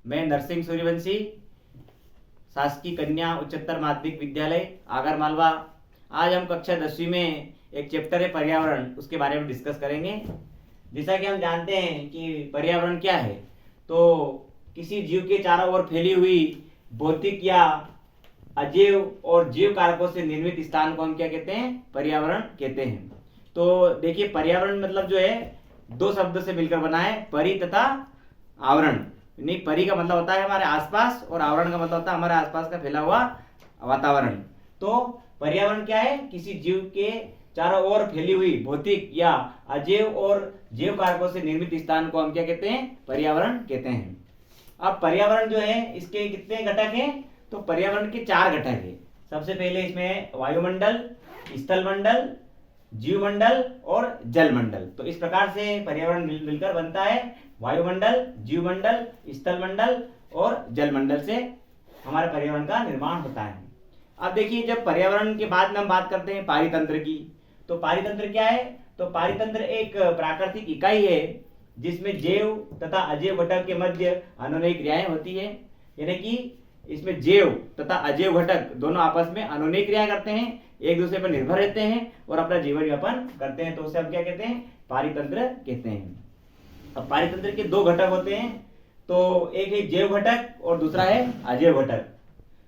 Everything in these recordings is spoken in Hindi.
मैं नरसिंह सूर्यवंशी, शासकीय कन्या उच्चतर माध्यमिक विद्यालय आगर मालवा। आज हम कक्षा 10वीं में एक चैप्टर है पर्यावरण, उसके बारे में डिस्कस करेंगे। जैसा कि हम जानते हैं कि पर्यावरण क्या है, तो किसी जीव के चारों ओर फैली हुई भौतिक या अजैव और जैव कारकों से निर्मित स्थान को हम क्या कहते हैं? पर्यावरण कहते हैं। तो देखिए, पर्यावरण मतलब जो है दो शब्दों से मिलकर बना है, परि तथा आवरण। नहीं, परि का मतलब होता है हमारे आसपास और आवरण का मतलब होता है हमारे आसपास का फैला हुआ वातावरण। तो पर्यावरण क्या है? किसी जीव के चारों ओर फैली हुई भौतिक या अजैव और जैव कारकों से निर्मित स्थान को हम क्या कहते हैं? पर्यावरण कहते हैं। अब पर्यावरण जो है इसके कितने घटक हैं? तो पर्यावरण के 4 घटक है। सबसे पहले इसमें वायुमंडल, स्थल मंडल, जीवमंडल और जलमंडल। तो इस प्रकार से पर्यावरण मिलकर बनता है। वायुमंडल, जीवमंडल, स्थल मंडल और जलमंडल से हमारे पर्यावरण का निर्माण होता है। अब देखिए, जब पर्यावरण के बाद में हम बात करते हैं पारितंत्र की, तो पारितंत्र क्या है? तो पारितंत्र एक प्राकृतिक इकाई है जिसमें जैव तथा अजैव घटक के मध्य अनुनयी क्रियाएं होती है। यानी कि इसमें जैव तथा अजैव घटक दोनों आपस में अनुनयी क्रियाएं करते हैं, एक दूसरे पर निर्भर रहते हैं और अपना जीवन यापन करते हैं। तो उसे हम क्या कहते हैं? पारितंत्र कहते हैं। अब पारितंत्र के 2 घटक होते हैं, तो एक है जैव घटक और दूसरा है अजैव घटक।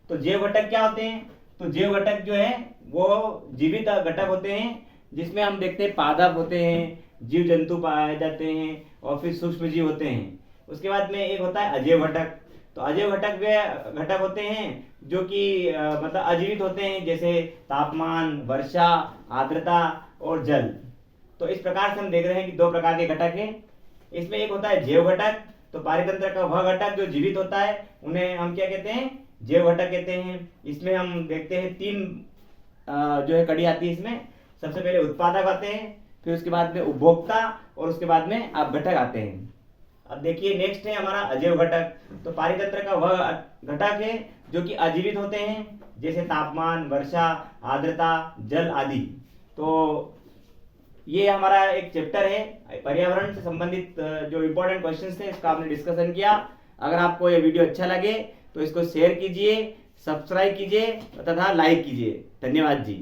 तो जैव घटक क्या होते हैं? तो जैव घटक जो है वो जीवित घटक होते हैं, जिसमें हम देखते हैं पादप होते हैं, जीव जंतु पाए जाते हैं और फिर सूक्ष्म जीव होते हैं। उसके बाद में एक होता है अजैव घटक। तो अजैव घटक वे घटक होते हैं जो कि मतलब अजीवित होते हैं, जैसे तापमान, वर्षा, आर्द्रता और जल। तो इस प्रकार से हम देख रहे हैं कि 2 प्रकार के घटक हैं। इसमें एक होता है जैव घटक। तो पारितंत्र का वह घटक जो जीवित होता है उन्हें हम क्या कहते हैं? जैव घटक कहते हैं। इसमें हम देखते हैं 3 जो है कड़ी आती है इसमें। सबसे पहले उत्पादक आते हैं, फिर उसके बाद में उपभोक्ता और उसके बाद में अपघटक आते हैं। अब देखिए, नेक्स्ट है हमारा अजैव घटक। तो पारितंत्र का वह घटक है जो कि अजीवित होते हैं, जैसे तापमान, वर्षा, आर्द्रता, जल आदि। तो ये हमारा एक चैप्टर है पर्यावरण से संबंधित। जो इंपॉर्टेंट क्वेश्चंस थे इसका हमने डिस्कशन किया। अगर आपको ये वीडियो अच्छा लगे तो इसको शेयर कीजिए, सब्सक्राइब कीजिए तथा लाइक कीजिए। धन्यवाद जी।